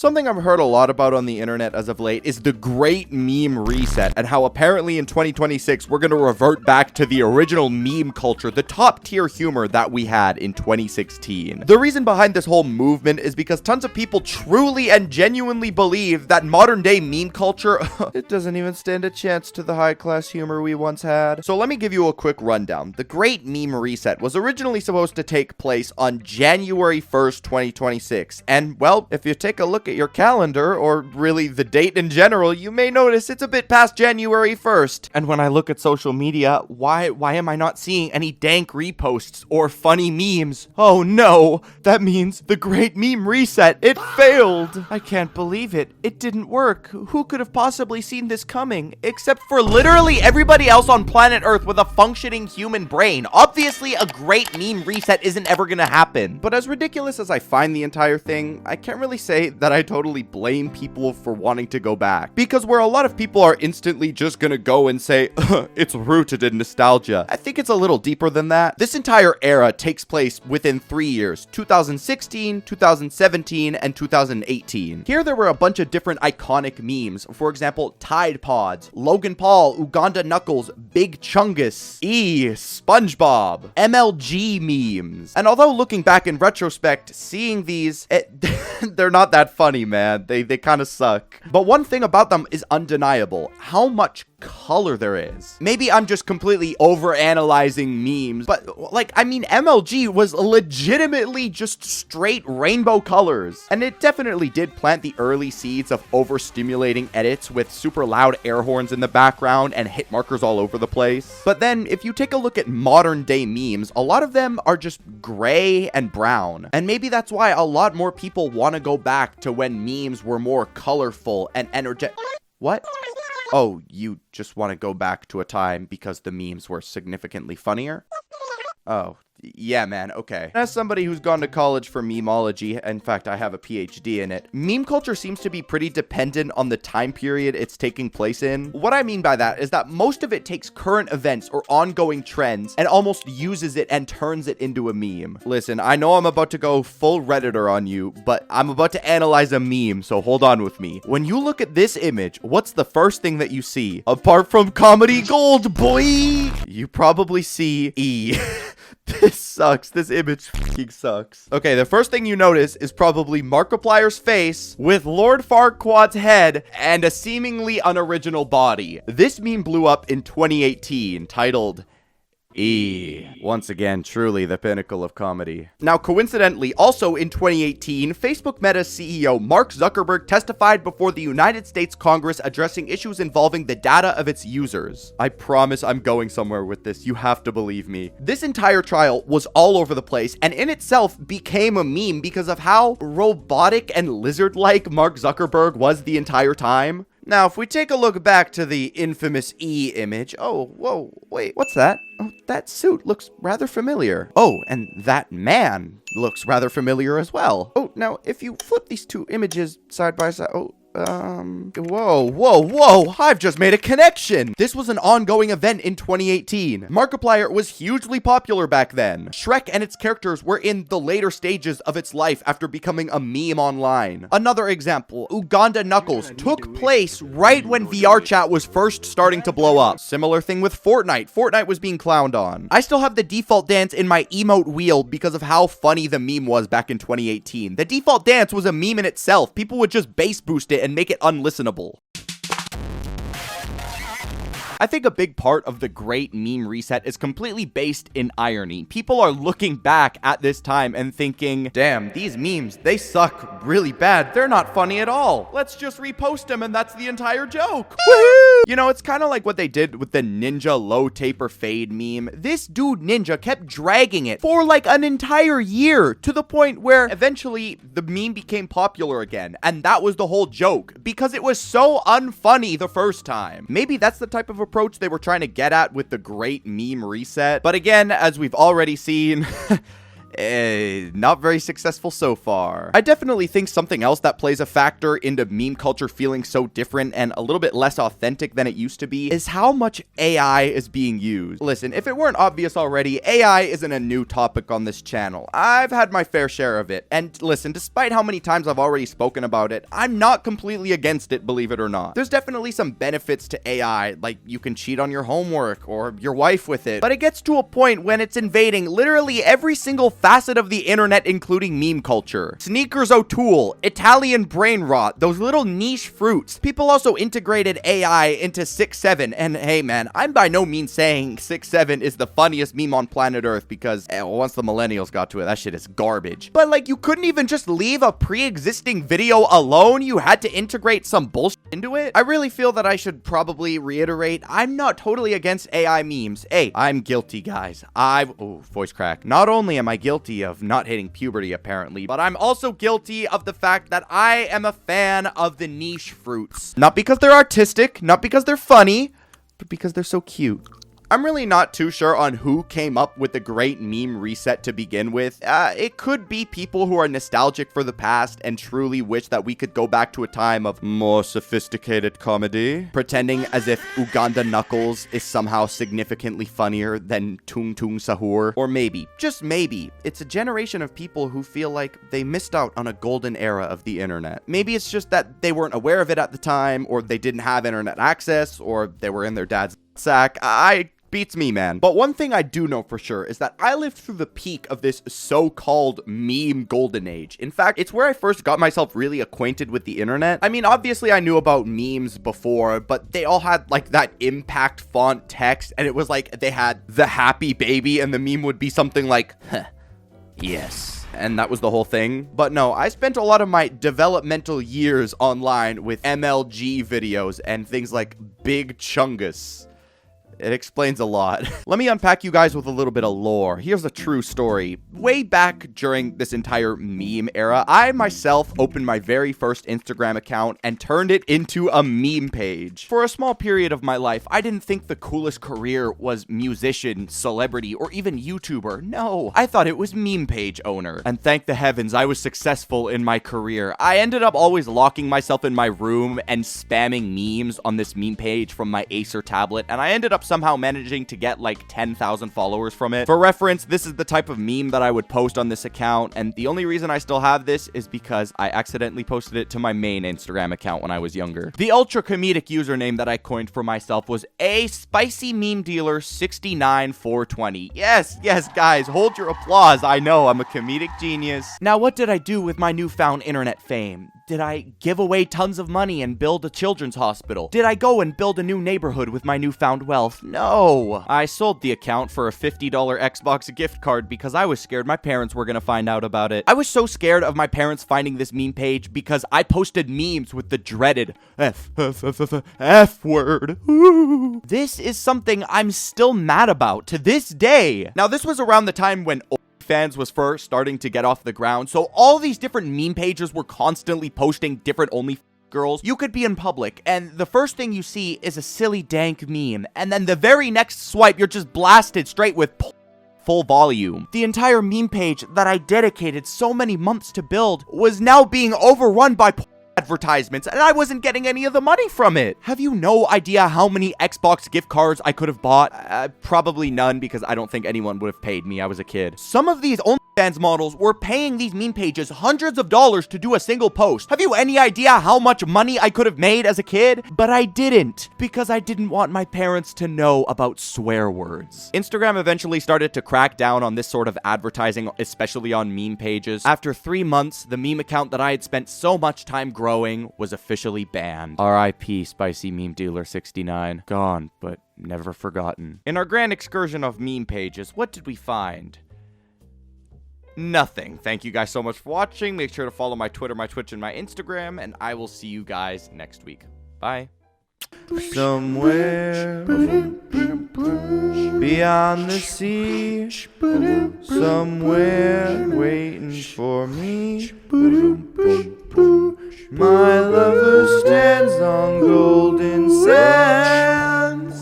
Something I've heard a lot about on the internet as of late is the great meme reset, and how apparently in 2026 we're going to revert back to the original meme culture, the top tier humor that we had in 2016. The reason behind this whole movement is because tons of people truly and genuinely believe that modern day meme culture, it doesn't even stand a chance to the high class humor we once had. So let me give you a quick rundown. The great meme reset was originally supposed to take place on January 1st, 2026, and well, if you take a look at your calendar, or really the date in general, you may notice it's a bit past January 1st. And when I look at social media, why am I not seeing any dank reposts or funny memes? Oh no, that means the great meme reset, it failed. I can't believe it. It didn't work. Who could have possibly seen this coming? Except for literally everybody else on planet Earth with a functioning human brain. Obviously, a great meme reset isn't ever gonna happen. But as ridiculous as I find the entire thing, I can't really say that I totally blame people for wanting to go back. Because where a lot of people are instantly just gonna go and say, it's rooted in nostalgia, I think it's a little deeper than that. This entire era takes place within 3 years, 2016, 2017, and 2018. Here there were a bunch of different iconic memes. For example, Tide Pods, Logan Paul, Uganda Knuckles, Big Chungus, SpongeBob, MLG memes. And although looking back in retrospect, seeing these, they're not that funny, man. They kind of suck. But one thing about them is undeniable: how much color there is. Maybe I'm just completely over-analyzing memes, but like, I mean, MLG was legitimately just straight rainbow colors. And it definitely did plant the early seeds of overstimulating edits with super loud air horns in the background and hit markers all over the place. But then if you take a look at modern day memes, a lot of them are just gray and brown. And maybe that's why a lot more people want to go back to when memes were more colorful and energetic. What? Oh, you just want to go back to a time because the memes were significantly funnier? Oh, yeah, man, okay. As somebody who's gone to college for Memeology, in fact, I have a PhD in it, meme culture seems to be pretty dependent on the time period it's taking place in. What I mean by that is that most of it takes current events or ongoing trends and almost uses it and turns it into a meme. Listen, I know I'm about to go full Redditor on you, but I'm about to analyze a meme, so hold on with me. When you look at this image, what's the first thing that you see? Apart from comedy gold, boy! You probably see E. This sucks. This image fucking sucks. Okay, the first thing you notice is probably Markiplier's face with Lord Farquaad's head and a seemingly unoriginal body. This meme blew up in 2018, titled E. Once again, truly the pinnacle of comedy. Now, coincidentally, also in 2018, Facebook Meta CEO Mark Zuckerberg testified before the United States Congress addressing issues involving the data of its users. I promise I'm going somewhere with this. You have to believe me. This entire trial was all over the place and in itself became a meme because of how robotic and lizard-like Mark Zuckerberg was the entire time. Now, if we take a look back to the infamous E image, oh, whoa, wait, what's that? Oh, that suit looks rather familiar. Oh, and that man looks rather familiar as well. Oh, now, if you flip these two images side by side, whoa, I've just made a connection. This was an ongoing event in 2018. Markiplier was hugely popular back then. Shrek and its characters were in the later stages of its life after becoming a meme online. Another example, Uganda Knuckles took place right when VR chat was first starting to blow up. Similar thing with Fortnite. Fortnite was being clowned on. I still have the default dance in my emote wheel because of how funny the meme was back in 2018. The default dance was a meme in itself. People would just bass boost it and make it unlistenable. I think a big part of the great meme reset is completely based in irony. People are looking back at this time and thinking, damn, these memes, they suck really bad. They're not funny at all. Let's just repost them and that's the entire joke. Woohoo! You know, it's kind of like what they did with the Ninja low taper fade meme. This dude Ninja kept dragging it for like an entire year to the point where eventually the meme became popular again. And that was the whole joke because it was so unfunny the first time. Maybe that's the type of approach they were trying to get at with the great meme reset. But again, as we've already seen, Not very successful so far. I definitely think something else that plays a factor into meme culture feeling so different and a little bit less authentic than it used to be is how much AI is being used. Listen, if it weren't obvious already, AI isn't a new topic on this channel. I've had my fair share of it. And listen, despite how many times I've already spoken about it, I'm not completely against it, believe it or not. There's definitely some benefits to AI, like you can cheat on your homework or your wife with it. But it gets to a point when it's invading literally every single facet of the internet, including meme culture. Sneakers O'Toole, Italian brain rot, those little niche fruits. People also integrated AI into 6-7, and hey man, I'm by no means saying 6-7 is the funniest meme on planet Earth because once the millennials got to it, that shit is garbage. But like, you couldn't even just leave a pre-existing video alone, you had to integrate some bullshit into it? I really feel that I should probably reiterate, I'm not totally against AI memes. Hey, I'm guilty, guys. Voice crack. Not only am I guilty of not hitting puberty, apparently, but I'm also guilty of the fact that I am a fan of the niche fruits. Not because they're artistic, not because they're funny, but because they're so cute. I'm really not too sure on who came up with the great meme reset to begin with. It could be people who are nostalgic for the past and truly wish that we could go back to a time of more sophisticated comedy, pretending as if Uganda Knuckles is somehow significantly funnier than Tung Tung Sahur. Or maybe, just maybe, it's a generation of people who feel like they missed out on a golden era of the internet. Maybe it's just that they weren't aware of it at the time, or they didn't have internet access, or they were in their dad's sack. Beats me, man. But one thing I do know for sure is that I lived through the peak of this so-called meme golden age. In fact, it's where I first got myself really acquainted with the internet. I mean, obviously I knew about memes before, but they all had like that impact font text, and it was like they had the happy baby, and the meme would be something like, huh, yes. And that was the whole thing. But no, I spent a lot of my developmental years online with MLG videos and things like Big Chungus. It explains a lot. Let me unpack you guys with a little bit of lore. Here's a true story. Way back during this entire meme era, I myself opened my very first Instagram account and turned it into a meme page. For a small period of my life, I didn't think the coolest career was musician, celebrity, or even YouTuber. No, I thought it was meme page owner. And thank the heavens, I was successful in my career. I ended up always locking myself in my room and spamming memes on this meme page from my Acer tablet, and I ended up somehow managing to get like 10,000 followers from it. For reference, this is the type of meme that I would post on this account, and the only reason I still have this is because I accidentally posted it to my main Instagram account when I was younger. The ultra comedic username that I coined for myself was a spicy meme dealer 69420. Yes, guys, hold your applause. I know, I'm a comedic genius. Now, what did I do with my newfound internet fame? Did I give away tons of money and build a children's hospital? Did I go and build a new neighborhood with my newfound wealth? No. I sold the account for a $50 Xbox gift card because I was scared my parents were gonna find out about it. I was so scared of my parents finding this meme page because I posted memes with the dreaded F word. Ooh. This is something I'm still mad about to this day. Now, this was around the time when fans was first starting to get off the ground, so all these different meme pages were constantly posting different only girls. You could be in public, and the first thing you see is a silly dank meme, and then the very next swipe, you're just blasted straight with full volume. The entire meme page that I dedicated so many months to build was now being overrun by advertisements, and I wasn't getting any of the money from it. Have you no idea how many Xbox gift cards I could have bought? Probably none, because I don't think anyone would have paid me. I was a kid. Some of these OnlyFans models were paying these meme pages hundreds of dollars to do a single post. Have you any idea how much money I could have made as a kid? But I didn't, because I didn't want my parents to know about swear words. Instagram eventually started to crack down on this sort of advertising, especially on meme pages. After 3 months, the meme account that I had spent so much time growing was officially banned. R.I.P. Spicy Meme Dealer 69. Gone, but never forgotten. In our grand excursion of meme pages, what did we find? Nothing. Thank you guys so much for watching. Make sure to follow my Twitter, my Twitch, and my Instagram, and I will see you guys next week. Bye. Somewhere beyond the sea, somewhere waiting for me, my